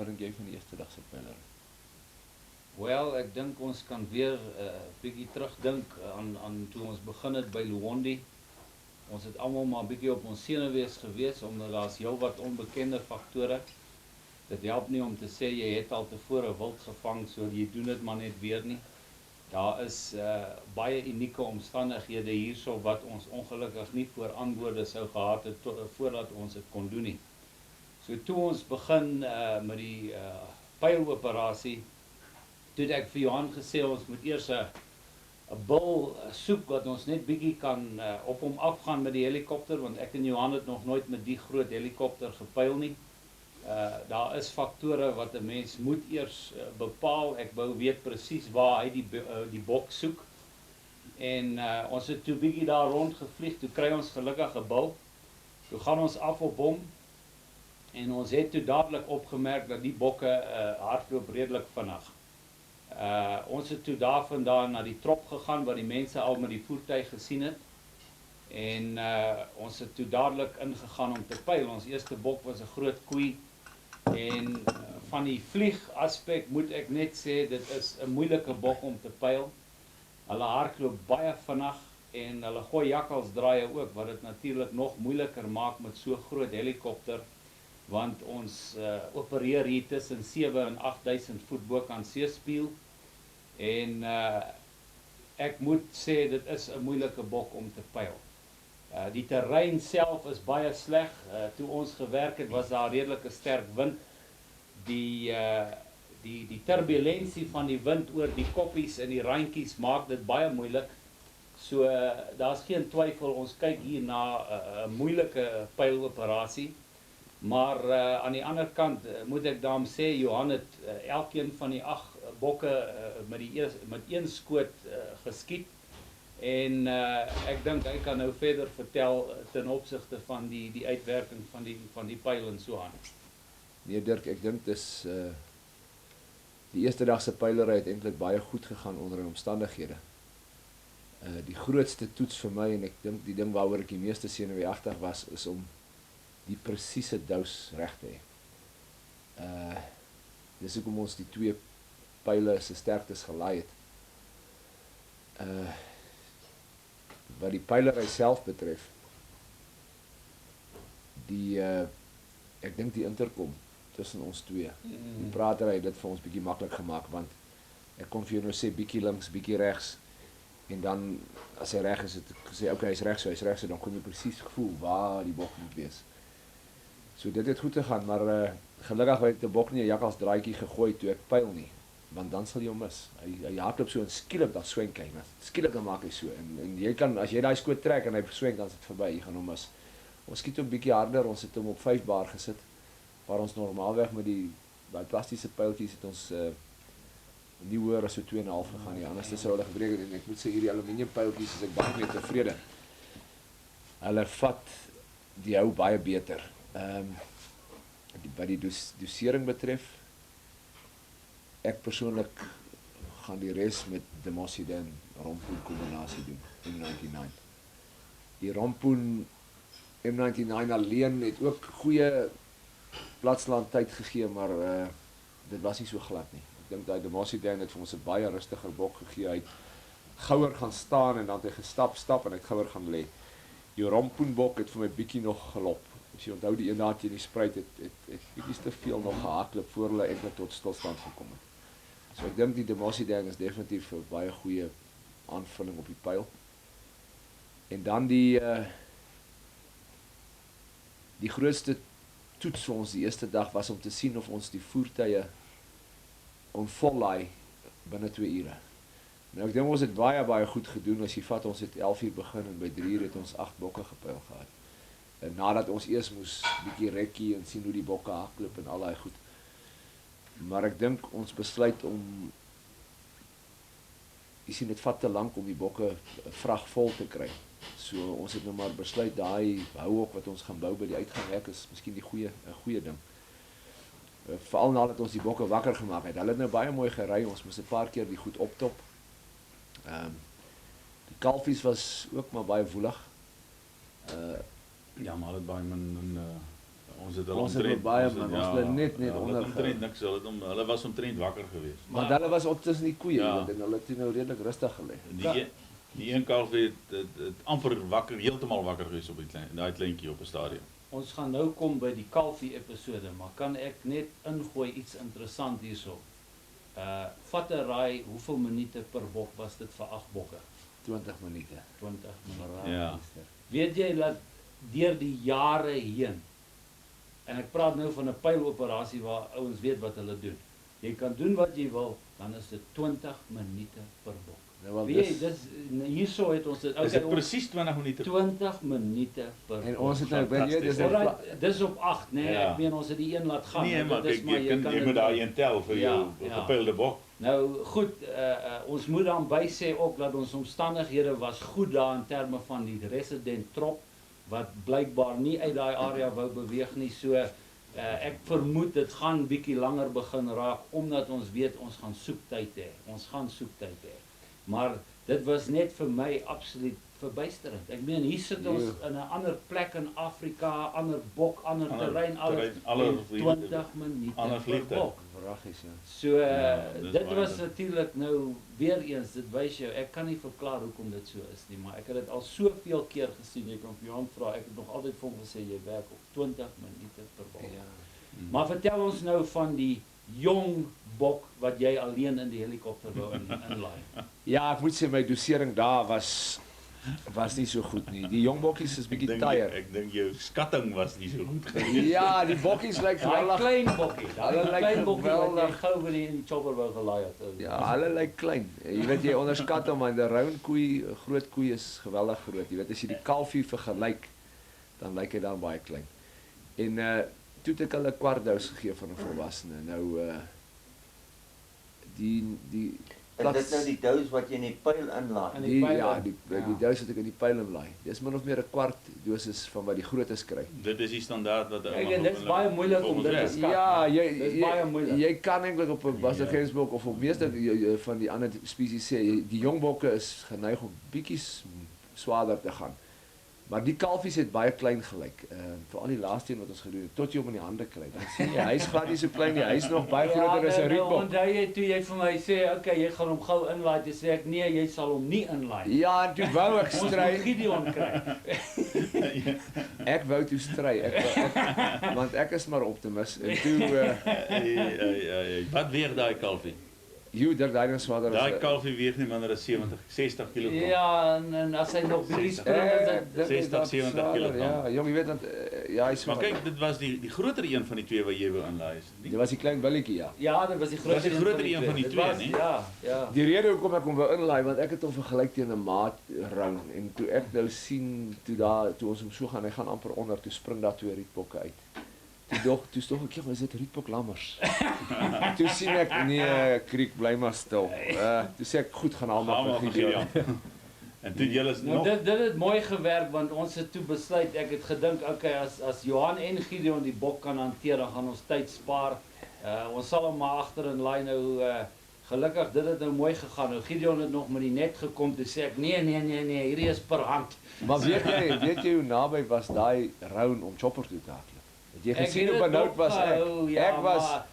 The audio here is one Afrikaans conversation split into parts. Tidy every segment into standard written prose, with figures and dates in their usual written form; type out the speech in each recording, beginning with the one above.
Wat dink jy van die eerste dag se pylere? Wel, ek dink ons kan weer bietjie terugdink aan toe ons begin het by Luondi. Ons het almal maar bietjie op ons senuwees gewees omdat daar's heelwat onbekende faktore. Dit help nie om te sê jy het al tevore wild gevang, so jy doen dit maar net weer nie. Daar is baie unieke omstandighede hierso wat ons ongelukkig nie voorantwoorde sou gehad het voordat ons dit kon doen nie. So toe ons begin met die pyloperasie, toe het ek vir Johan gesê ons moet eers 'n bil soek wat ons net bietjie kan op hom afgaan met die helikopter, want ek en Johan het nog nooit met die groot helikopter gepyl nie. Daar is faktore wat 'n mens moet eers bepaal. Ek wou weet presies waar hy die bok soek. En ons het toe bietjie daar rond gevlieg, toe kry ons gelukkig 'n bil. Toe gaan ons af op hom en ons het toe dadelik opgemerk dat die bokke hardloop redelik vinnig. Ons het toe daarvandaan na die trop gegaan waar die mense al met die voertuig gesien het. En ons het toe dadelik ingegaan om te pyl. Ons eerste bok was 'n groot koei. En van die vliegaspek moet ek net sê, dit is 'n moeilike bok om te pyl. Hulle hardloop baie vinnig en hulle gooi jakkalsdraaie ook, wat dit natuurlik nog moeiliker maak met so groot helikopter, want ons opereer hier tussen 7 en 8000 voet bo kan seespieël. En ek moet sê dit is 'n moeilike bok om te pyl. Die terrein self is baie sleg. Toe ons gewerk het, was daar redelike sterk wind. Die turbulensie van die wind oor die koppies en die randjies maak dit baie moeilik. So daar's geen twyfel, ons kyk hier na 'n moeilike pyloperasie. Maar aan die ander kant moet ek daarom sê, Johan het elkeen van die 8 bokke met een skoot geskiet. En ek dink hy kan nou verder vertel ten opsigte van die uitwerking van die pyl en so aan. Nee Dirk, ek dink dis die eerste dag se pylery het eintlik baie goed gegaan onder die omstandighede. Die grootste toets vir my, en ek dink die ding waaroor ek die meeste senuweeagtig was, is om die presiese dous reg te hê. Dis hoekom ons die 2 pyle se sterktes gelaai het. Wat die pylery self betref, ek dink die interkom tussen ons 2, die pratery het dit vir ons bietjie maklik gemaak, want ek kon vir jou nou sê bietjie links, bietjie regs, en dan as hy reg is, het ek gesê okay, hy's reg so, dan kon jy presies gevoel waar die bok moet wees. So dit het goed gegaan, maar gelukkig het die bok nie 'n jakkalsdraadjie gegooi toe ek pyl nie, want dan sal jy hom mis. Hy hardloop so en skielik dan swenk hy, skielik dan maak hy so, en jy kan, as jy daai skoot trek en hy swenk, dan is dit verby, jy gaan hom mis. Ons skiet hom bietjie harder, ons het hom op 5 bar gesit, waar ons normaalweg met die plastiese pyltjies het ons nie hoër as so 2,5 gegaan nie, anders sou hulle gebreek het, en ek moet sê hierdie aluminium pyltjies is ek baie mee tevrede. Hulle vat die hou baie beter. Wat die dosering betref, ek persoonlik gaan die res met Demosiden rompoen kombinasie doen, M99. Die rompoen M99 alleen het ook goeie platsland tyd gegee, maar dit was nie so glad nie. Ek dink daai Demosiden het vir ons 'n baie rustiger bok gegee. Hy het gouer gaan staan en dan het hy stap en hy het gouer gaan lê. Die rompoenbok het vir my bietjie nog gelop. As jy onthou die een daad in die spruit het bietjie te veel nog gehardloop voor hulle eintlik tot stilstand gekom het. So ek dink die Demosiden is definitief 'n baie goeie aanvulling op die pyl. En dan die grootste toets vir ons die eerste dag was om te sien of ons die voertuie onvollaai binne 2 ure. Nou ek dink ons het baie goed gedoen. As jy vat, ons het 11 uur begin en by 3 uur het ons 8 bokke gepyl gehad. En nadat ons eers moes bietjie rekkie en sien hoe die bokke hardloop en al daai goed. Maar ek dink ons besluit om, jy sien dit vat te lank om die bokke vrag vol te kry. So ons het nou maar besluit daai houhok wat ons gaan bou by die uitganghek is miskien 'n goeie ding. Veral nadat ons die bokke wakker gemaak het. Hulle het nou baie mooi gery, ons moes 'n paar keer die goed optop. Die kalfies was ook maar baie woelig. Ja, maar het baie min Ons het hulle Ons het omtrent, baie ons het- man, ons het hulle net hulle het onder omtrent niks, hulle was omtrent wakker geweest. Want hulle was op tussen die koeie, Ja. weet, en hulle het toe nou redelik rustig gelê. Die een kalf het amper wakker, heeltemal wakker geweest op daai kleintjie op 'n stadium. Ons gaan nou kom by die kalfie episode, maar kan ek net ingooi iets interessant hierso? Vat 'n raai, hoeveel minute per bok was dit vir 8 bokke? 20 minute. 20 minute. Ja. Weet jy dat deur die jare heen, en ek praat nou van 'n pyloperasie waar ouens weet wat hulle doen. Jy kan doen wat jy wil, dan is dit 20 minute per bok. Nou, wel, Weet jy, hierso het ons dit Is dit presies 20 minute? 20 minute per En bok. ons het nou, weet jy, dis nou Alright, dis op 8, nee, Ja. ek meen ons het die een laat gaan. Nee, want maar dit is kyk, jy kan moet dit- daai een tel vir jou Ja. gepylde bok. Nou goed, ons moet dan by sê ook dat ons omstandighede was goed daar in terme van die resident trop wat blykbaar nie uit daai area wou beweeg nie. So ek vermoed dit gaan bietjie langer begin raak omdat ons weet ons gaan soektyd hê. Ons gaan soektyd hê. Maar dit was net vir my absoluut verbuisterend. Ek meen hier sit ons in 'n ander plek in Afrika, ander bok, ander terrein, alles ander 20 minute ander per vliegtuig. bok. Vragies, ja. So dis dit baie was ding. natuurlik nou weer eens, dit wys jou, ek kan nie verklaar hoekom dit so is nie, maar ek het dit al soveel keer gesien. Jy kan vir Johan vra, ek het nog altyd vir hom gesê jy werk op 20 minute per bok. Ja. Maar vertel ons nou van die jong bok wat jy alleen in die helikopter wou inlaai. Ja, ek moet sê my dosering daar was nie so goed nie. Die jong bokkies is bietjie tyer. Ek dink jou skatting was nie so goed geweest. Ja, die bokkies lyk Daai geweldig. klein bokkie, daai Hulle lyk klein bokkie wat jy geweldig. gou weer in die chopper wou gelaai het. Ja, hulle lyk klein. Jy weet jy onderskat hom, maar 'n round koei, 'n groot koei is geweldig groot. Jy weet as jy die kalfie vergelyk, dan lyk hy dan baie klein. En toe het ek hulle 'n kwart dous gegee van 'n volwassene. Nou die En dit nou die dous wat jy in die pyl inlaai. In die pyl ja, in. die dous wat ek in die pyl inlaai. Dis min of meer 'n kwart dosis van wat die grootes kry. Dit is die standaard wat Kyk, en dit is baie moeilik om dit te skat. Ja, Dis baie moeilik. jy kan eintlik op 'n wassergrensbok of op meeste van die ander spesies sê die jong bokke is geneig om bietjie swaarder te gaan. Maar die kalfies het baie klein gelyk. Veral die laaste een wat ons gedoen het, tot jy hom in die hande kry. Dan sien jy hy's glad nie so klein nie. Hy's nog baie groter as 'n rietbok. Onthou jy toe jy vir my sê, okay, jy gaan hom gou inlaai, toe sê ek nee, jy sal hom nie inlaai nie. Ja, en toe wou ek Ons moet stry. Gideon kry. Ek wou toe stry. Want ek is maar optimis. En toe Wat weeg daai kalfie? jy dink daai is swaarder Daai kalfie weeg nie minder as 60 kg. Ja, en as hy nog bietjie spring is dit 60, 70 kilogram. Ja, jong, jy weet dat ja, hy's Maar kyk, dit was die groter een van die twee wat jy wou inlaai is. dit was die klein billetjie, ja. ja, dit was die groter Was die groter een van die Dit twee, was- nie? Ja, ja. Die rede hoekom ek hom wou inlaai, want ek het hom vergelyk teen 'n maat rang en toe ek nou sien toe ons hom so gaan, hy gaan amper onder, toe spring daar 2 rietbokke uit. Toe stog ek, is dit rietbok lammers? Toe sien ek nee, kriek bly maar stil. Toe sê ek goed gaan haal maar vir Gideon. En toe julle is Nou nog dit het mooi gewerk want ons het toe besluit, ek het gedink okay as Johan en Gideon die bok kan hanteer, dan gaan ons tyd spaar. Ons sal hom maar agter in lyn nou gelukkig dit het nou mooi gegaan. Nou Gideon het nog met die net gekom, toe sê ek nee, hierdie is per hand. Maar weet jy hoe naby was daai round om chopper toe te hardloop? Het jy gesien hoe benoud was ek? Ja, Ek was maar,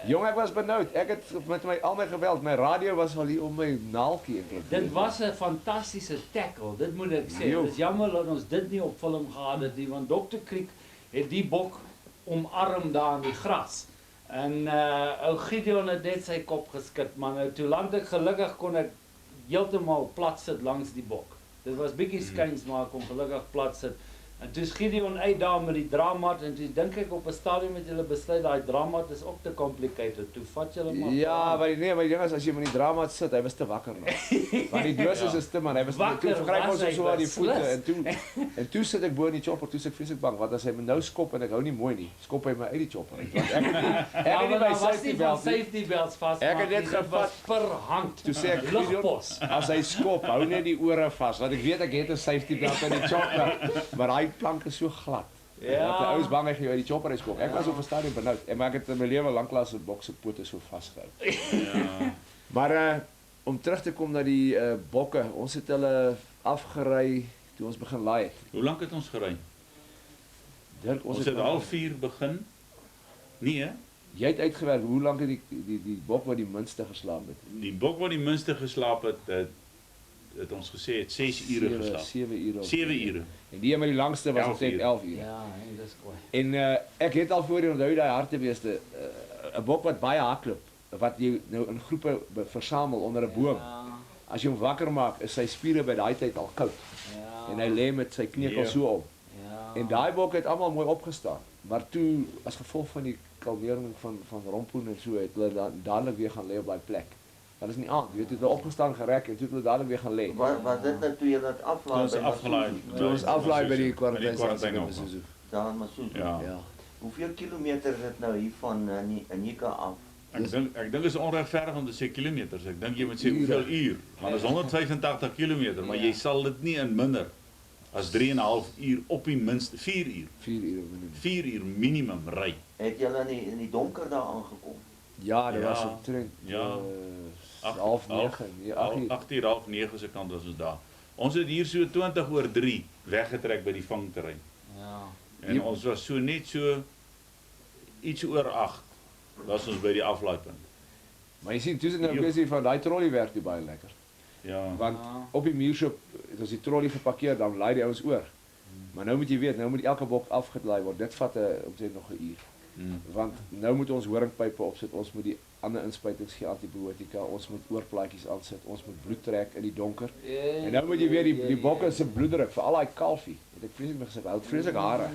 jong, ek was benoud. Ek het met al my geweld, my radio was al hier om my naaltjie eintlik. dit was 'n fantastiese tackle, dit moet ek sê. Jo. Dit is jammer dat ons dit nie op film gehad het nie, want Dr. Kriek het die bok omarm daar in die gras. En ou Gideon het net sy kop geskit, maar nou toe land ek gelukkig kon ek heeltemal plat sit langs die bok. Dit was bietjie skuins, maar ek kon gelukkig plat sit. En toe is Gideon uit daar met die dramat en toe dink ek op 'n stadium het hulle besluit daai dramat is ook te complicated. Toe vat jy hulle maar. Ja, maar die ding is as jy met die drama sit, hy was te wakker nog. Want die dosis is te man, hy was Wakker toe gryp was ons hy, hom so aan die voete beslis. en toe sit ek bo in die chopper, toe is ek vreeslik bang want as hy my nou skop en ek hou nie mooi nie, skop hy my uit die chopper uit. Want ek het Ja, nie maar my daar was safety nie van belt nie. safety belts vas. Ek het net dit was gevat. per hand. Toe sê ek Lugpos. as hy skop, hou net die ore vas want ek weet ek het 'n safety belt in die chopper, maar daai plank is so glad. Ja. Dat die ouens bang is jy uit die chopper skop. Ek was op 'n stadium benoud, maar ek het in my lewe lanklaas 'n bok se pote so vasgehou. ja, Maar om terug te kom na die bokke, ons het hulle afgery toe ons begin laai het. hoe lank het ons gery? Dirk, Ons het al 4 begin. Nee, hè? Jy het uitgewerk, hoe lank het die bok wat die minste geslaap het? Die bok wat die minste geslaap het ons gesê het 6 ure geslaap. 7 ure. 7 ure. En die met die langste was 11 omtrent ure. 11 ure. Ja, en dis kwaai. En ek het al voorheen onthou daai hartebeeste, 'n bok wat baie hardloop, wat jy nou in groepe versamel onder 'n boom. Ja, As jy hom wakker maak, is sy spiere by daai tyd al koud ja. en hy lê met sy kneukel Nee. so op. Ja. En daai bok het almal mooi opgestaan, maar toe as gevolg van die kalmering van rompoen en so het hulle dadelik weer gaan lê op daai plek. Dat is nie aan, jy weet, het hulle opgestaan gerek en toe het hulle dadelik weer gaan lê. Was dit nou toe jy dit aflaai Ons afgelaai. Toe ons aflaai by die By kwarantyne die in opvang. Masuzu. Daar in Masuzu. Ja. Ja. Hoeveel kilometer is dit nou hier van Nika af? Ek dink is onregverdig om te sê kilometers. Ek dink jy moet sê Ure. hoeveel uur. Want dit is 185 kilometer, maar Ja. jy sal dit nie in minder as 3,5 uur op die minste 4 uur. 4 ure minimum. 4 uur minimum ry. Het julle in die donker daar aangekom? Ja, dit Ja. was omtrent Ja. 8:30, nee, 8 uur. 8 uur, half 9 se kant was ons daar. Ons het hier so 20 oor 3 weggetrek by die vangterrein. Ja. En ons was so net so iets oor 8 was ons by die aflaaipunt. Maar jy sien, toe is dit nou 'n kwessie van daai trolley werk toe baie lekker. Ja. Want Ja. op die muurshop het ons die trolley geparkeer, dan laai die ouens oor. Maar nou moet jy weet, nou moet elke bok afgelaai word. Dit vat omtrent nog 'n uur. Want nou moet ons horingpype opsit, ons moet die ander inspuitings gee, antibiotika, ons moet oorplaatjies aansit, ons moet bloed trek in die donker. En nou moet jy weer die bokke se bloeddruk, vir al daai kalfie. Het ek vreeslik my gesê, hy het vreeslik hare.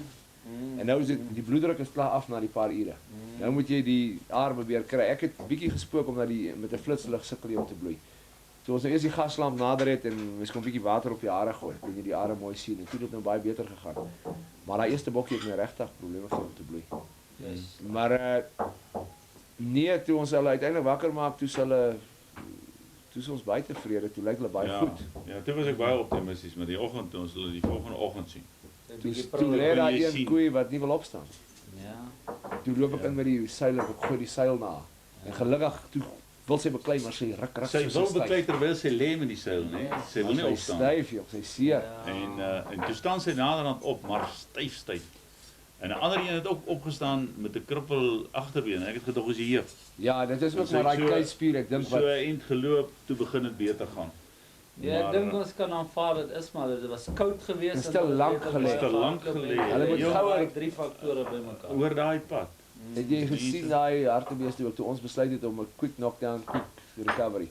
En nou is dit die bloeddruk is klaar af na die paar ure. Nou moet jy die arme weer kry. Ek het bietjie gespook omdat die met 'n flitslig sukkel jy om te bloei. Toe ons nou eers die gaslamp nader het en mens kon bietjie water op die hare gooi, kon jy die hare mooi sien en toe het dit nou baie beter gegaan. Maar daai eerste bokkie het my regtig probleme gehad om te bloei. Yes. Maar nee, toe ons hulle uiteindelik wakker maak, toe is ons baie tevrede, toe lyk hulle baie goed. Ja, toe was ek baie optimisties met die oggend toe ons hulle die volgende oggend sien. Toe lê daar jy een sien. koei wat nie wil opstaan. Ja. Toe loop ek in met die seil, ek gooi die seil na. En gelukkig toe wil sy beklei, maar sy ruk Sy soos wil een styf. beklei terwyl sy lê met die seil, né? Sy wil nie Sy opstaan. styf, joh, sy seer. En toe staan sy naderhand op, maar styf. En 'n ander een het ook opgestaan met 'n krippel agterbeen. Ek het gedog is die heup. Ja, dit is ook Sy maar daai so- kleispier, ek dink So wat 'n eind geloop, toe begin dit beter gaan. Ja, ek Maar, dink ons kan aanvaar dit is maar dit was koud geweest. Dit is te lank gelê. Te lank gelê. Hulle moet gouer- 3 faktore bymekaar. Oor daai pad. het jy gesien daai hartebeeste ook toe ons besluit het om 'n quick knockdown, quick recovery.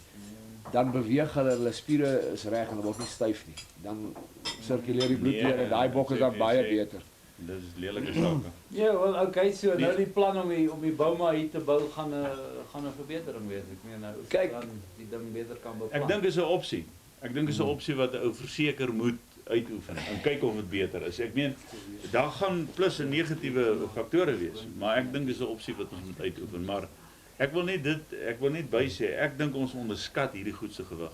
Dan beweeg hulle spiere is reg en hulle word nie styf nie. Dan sirkuleer die bloed Nee, weer en daai bok is dan sê- baie sê- beter. Dis lelike sake. Ja, wel okay, so nou Nee. die plan om die Bouma hier te bou gaan 'n verbetering wees. Ek meen nou of Kyk. dan die ding beter kan beplan. Ek dink is 'n opsie. Ek dink is 'n opsie wat 'n ou verseker moet uitoefen en kyk of dit beter is. Ek meen daar gaan plus en negatiewe faktore wees, maar ek dink dis 'n opsie wat ons moet uitoefen, maar ek wil net by sê, ek dink ons onderskat hierdie goed se gewig.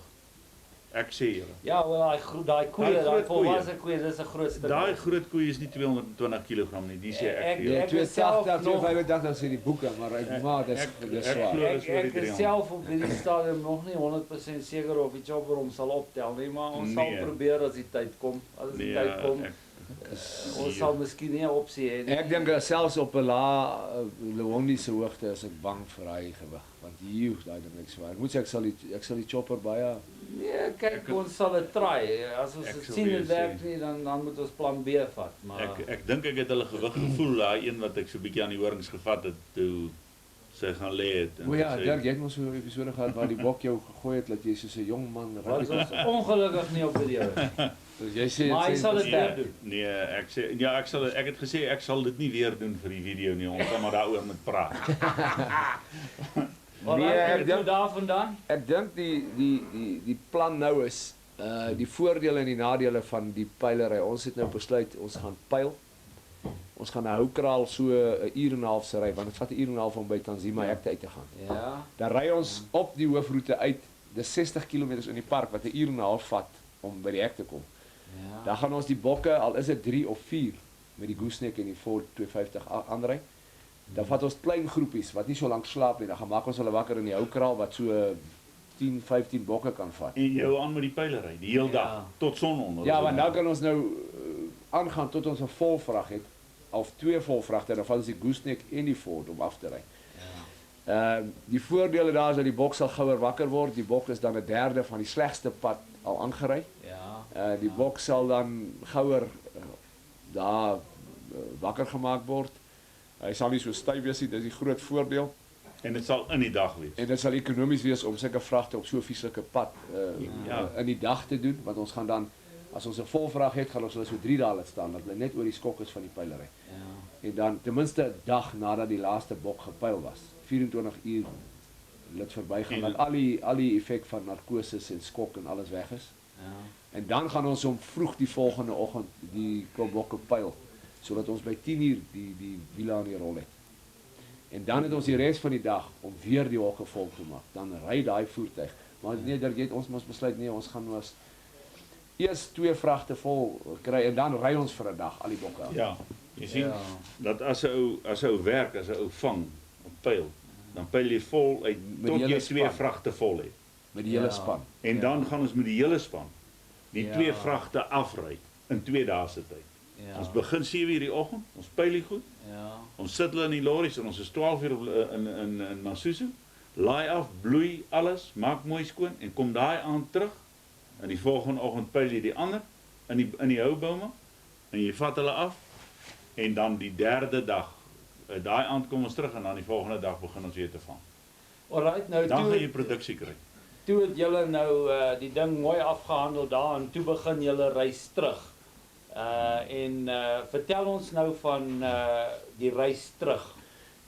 Ek sê julle. Ja, wel daai koeie, Daai daai groot volwasse koeie, dis 'n groot stuk. Daai groot koei is nie 220 kg nie, die sê ek Ek- vir jou. Ja, ek 280, self nog- 285 sê die boeke, maar maar dis Ek swaar. glo- Ek dis oor die is 300. self op hierdie stadium nog nie 100% seker of die chopper hom sal optel nie, maar ons Nee. sal probeer as die tyd kom. As die Nee, tyd kom, ons sal miskien nie 'n opsie hê nie. Ek dink selfs op 'n lae Luondi se hoogte is ek bang vir daai gewig, want hier daai ding is swaar. Ek moet sê ek sal die chopper baie Nee, kyk, ons sal dit try. As ons Ek dit sal sien weer dit werk sê. nie, dan moet ons plan B vat, maar Ek dink ek het hulle gewig gevoel, daai een wat ek so 'n bietjie aan die horings gevat het toe sy gaan lê het. en O ja, sy- Dirk, jy het mos so 'n episode gehad waar die bok jou gegooi het dat jy soos 'n jong man was ry. ons ongelukkig nie op video. Dus jy sê Maar hy sal dit weer doen. Nee, ek sê ja, ek het gesê ek sal dit nie weer doen vir die video nie. Ons gaan maar daaroor moet praat. Wat Nee, ek ek dink- daarvandaan? Ek dink die plan nou is die voordele en die nadele van die pylery. Ons het nou besluit ons gaan pyl. Ons gaan 'n houkraal so 'n uur en 'n half se ry want dit vat 'n uur en 'n half om by Tanzima Hekte uit te gaan. Ja. Dan ry ons op die hoofroete uit. Dis 60 km in die park wat 'n uur en 'n half vat om by die hek te kom. Ja. Dan gaan ons die bokke, al is dit 3 of 4 met die gooseneck en die Ford 250 aanry. Dan vat ons klein groepies wat nie so lank slaap nie. Dan gaan maak ons hulle wakker in die houkraal wat so 10, 15 bokke kan vat. En jou aan met die pylery die heel dag Ja. tot sononder. Ja, want dan kan ons nou aangaan tot ons 'n vol vrag het. of 2 volvragte, dan vat ons die gooseneck en die Ford om af te ry. Die voordele daar is dat die bok sal gouer wakker word. Die bok is dan 'n derde van die slegste pad al aangery. Ja. Die bok sal dan gouer daar wakker gemaak word. Hy sal nie so styf wees nie, dis die groot voordeel. En dit sal in die dag wees. En dit sal ekonomies wees om sulke vragte op so 'n vieslike pad in die dag te doen, want ons gaan dan, as ons 'n vol vrag het, gaan ons hulle so 3 dae laat staan, dat hulle net oor die skok is van die pylery. Ja. En dan ten minste 'n dag nadat die laaste bok gepyl was, 24 uur dit verbygaan, dat al die effek van narkoses en skok en alles weg is. Ja. En dan gaan ons om vroeg die volgende oggend die klomp bokke pyl, sodat ons by 10 uur die wiele aan die rol het. En dan het ons die res van die dag om weer die hokke vol te maak. Dan ry daai voertuig. Maar nee, Dirk, jy het ons mos besluit nee, ons gaan was eers 2 vragte vol kry en dan ry ons vir 'n dag al die bokke af. Ja, jy sien, Ja. dat as 'n ou werk, as 'n ou vang op pyl, dan pyl jy vol uit Met tot die jy hele 2 span. vragte vol het. Met die hele Ja. span. En dan gaan ons met die hele span die Ja. 2 vragte afry in 2 dae se tyd. Ja. Ons begin 7 uur die oggend, ons pyl die goed, Ja. ons sit hulle in die lorries en ons is 12 uur in Masusu, laai af, bloei alles, maak mooi skoon en kom daai aand terug. En die volgende oggend pyl jy die ander in die houbome en jy vat hulle af en dan die derde dag, daai aand kom ons terug en dan die volgende dag begin ons weer te vang. Alright, nou Dan gaan jy toe produksie kry. het julle nou die ding mooi afgehandel daar en toe begin julle reis terug. Vertel ons nou van die reis terug.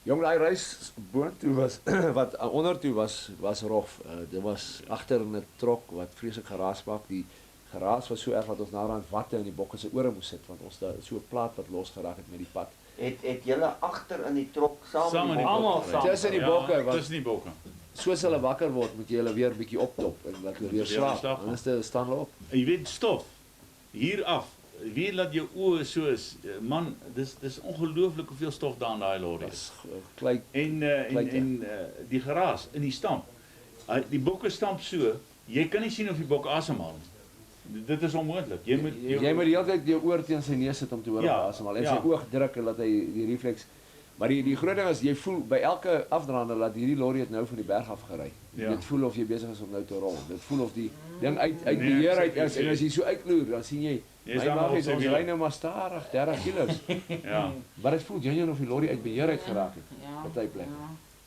Jong, daai reis boontoe was wat ondertoe was rof. Dit was agter in 'n trok wat vreeslik geraas maak. Die geraas was so erg dat ons naderhand watte in die bokke se ore moes sit want ons daar so 'n plaat wat los geraak het met die pad. Het julle agter in die trok saam in met die Almal bokke saam. gery? Tussen die bokke, want tussen die bokke. soos hulle wakker word, moet jy hulle weer 'n bietjie optop en laat hulle weer slaap. slaap. Anders staan hulle op. En jy weet stof hier af. Wie laat jou oë so is, man, dis ongelooflik hoeveel stof daar in daai lorry is. Dis klei En die geraas in die stamp. Die bokke stamp so, jy kan nie sien of die bok asemhaal nie. Dit is onmoontlik. Jy moet jy moet die hele tyd jou oor teen sy neus sit om te hoor Ja, of hy asemhaal en ja. sy oog druk en laat hy die refleks. Maar die groot ding is jy voel by elke afdraande dat hierdie lorry het nou van die berg af gery. Ja. Dit voel of jy besig is om nou te rol. Dit voel of die ding uit Nee, beheer ek uit sê- is en as jy so uitloer, dan sien jy Jy is my dan mag op is sy ons wiele. ry nou maar stadig 30 kilos. Ja. Maar dit voel genuine of die lorry uit beheer uit geraak het. Party plek.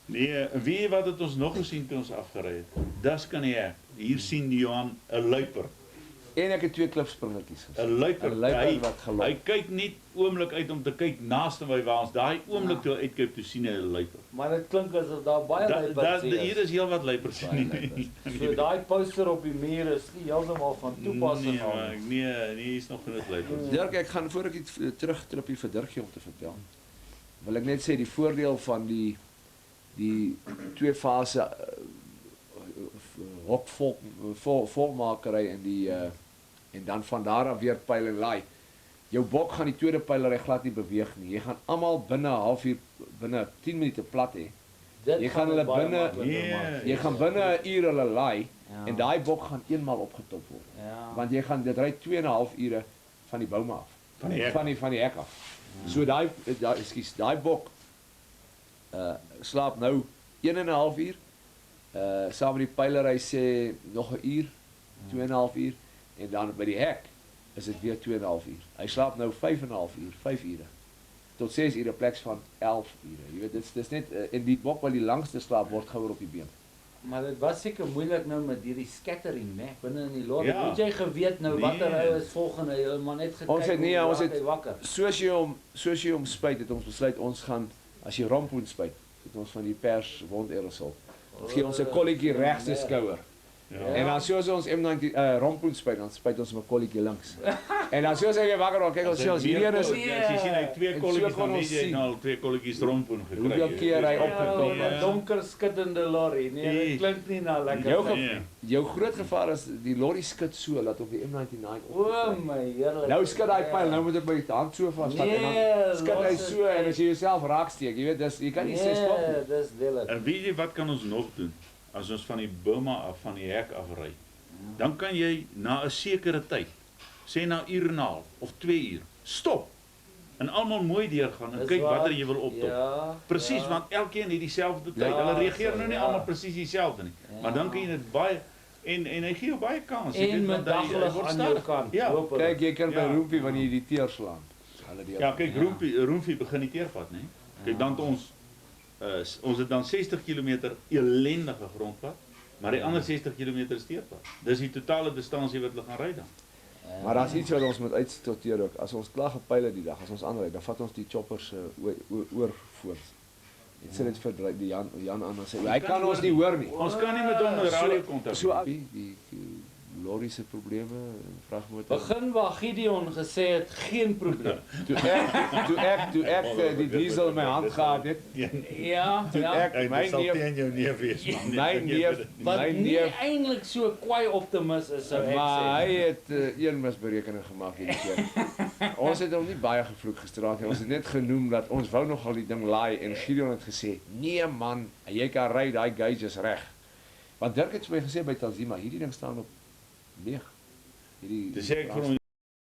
Nee, weet jy wat het ons nog gesien toe ons afgery het? Das kan nie ek. Hier sien die Johan 'n luiper. En ek het 2 klipspringertjies gesien. 'n Luiper. 'n luiper wat geloop. Hy kyk nie oomblik uit om te kyk naaste my waar ons daai oomblik toe uitkyk toe sien hy 'n luiper. Maar dit klink asof daar baie luiperds Hier is heelwat luipers Baie luipers. So daai poster op die muur is nie heeltemal van toepassing Nee, al maar nie. nee, hier is nog genoeg luipers. Dirk, ek gaan voor ek iets terugtrippie vir Dirkie om te vertel. Wil ek net sê die voordeel van die 2 fase hok volmakery en die en dan van daar af weer pyl en laai. Jou bok gaan die tweede pylery glad nie beweeg nie. Jy gaan almal binne 'n halfuur, binne 10 minute plat hê. Dit Jy gaan dit hulle baie binne- makliker maak. Jy gaan binne 'n uur hulle laai Ja. en daai bok gaan eenmaal opgetop word. Ja. Want jy gaan dit ry 2,5 ure van die bome af. Van die hek. Van die hek af. So daai bok slaap nou 1,5 uur. Saam met die pylery sê nog 'n uur, 2,5 uur en dan by die hek is dit weer 2,5 uur. Hy slaap nou 5,5 uur, 5 ure. Tot 6 ure pleks van 11 ure. Jy weet dis net en die bok wat die langste slaap word gouer op die been. Maar dit was seker moeilik nou met hierdie scattering, né? Binne in die lorry. Ja. Moet jy geweet nou Nee. watter hy is volgende, jy maar net gekyk. Ons het nie, hoe ons laat het- hy wakker. Soos jy hom spuit het ons besluit ons gaan as jy rompoen spuit, het ons van die pers wondaerosol. Ons gee ons 'n kolletjie regste skouer. Ja. En dan soos ons M90 rompoen spuit, dan spuit ons 'n kolletjie links. En dan soos hy wakker word, kyk ons sê ons hierdie een is As jy sien hy het 2 En kolletjies, so kon dan ons weet jy sien. nou al 2 kolletjies rompoen gekry. Hoeveel keer hy opgetop Ja, het. maar donker skiddende lorry. Nee, Nee. dit klink nie na lekker. Jou nie. Nee. Jou groot gevaar is die lorry skud so dat op die M99 O my heerlik. nou skud hy pyl, nou moet ek my hand so vasvat en dan Nee, skud hy los so het en hy. as jy jouself raaksteek, jy weet, dis jy kan nie sê stop nie. Nee, dis lelik. En weet jy wat kan ons nog doen? As ons van die bome af, van die hek af ry, dan kan jy na 'n sekere tyd, sê na 1 uur en 'n half of 2 uur, stop. en almal mooi deurgaan en kyk watter jy wil optop. Ja. Presies, ja. want elkeen het dieselfde tyd. Ja, Hulle reageer nou nie ja. almal presies dieselfde nie. Ja. Maar dan kan jy dit baie en hy gee jou baie kans. Jy En weet, met want hy daglig word aan jou stadig. kant. Ja. hopelik. Kyk, jy kan by Ja. Roempie wanneer jy die teer slaan. Hulle die Ja, kyk, Ja. Roempie begin die teerpad, né? Kyk, dan het Ja. ons het dan 60 km ellendige grondpad, maar die ander 60 km is teerpad. Dis die totale distansie wat hulle gaan ry dan. Ja. Maar daar's iets wat ons moet uitsorteer ook. As ons klaar gepyl het die dag, as ons aanry, dan vat ons die choppers oor voort. Dit sê dit vir die Jan aan en sê hy kan ons nie hoor nie. Ons kan nie met hom 'n radio kontak So die lorry se probleme, vragmotor. Begin waar Gideon gesê het geen probleem. Toe ek die diesel in my hand gehad het, Ja, toe ja. ek my neef jou neef wees Wat my nie neef eintlik so kwaai optimis is sou ek maar sê. hy het een misberekening gemaak hierdie keer. Ons het hom nie baie gevloek gisteraand nie. Ons het net genoem dat ons wou nogal die ding laai en Gideon het gesê, "Nee man, jy kan ry, daai gauge is reg." Want Dirk het vir my gesê by Tanzima, hierdie ding staan op leeg. Hierdie Dis ek vir hom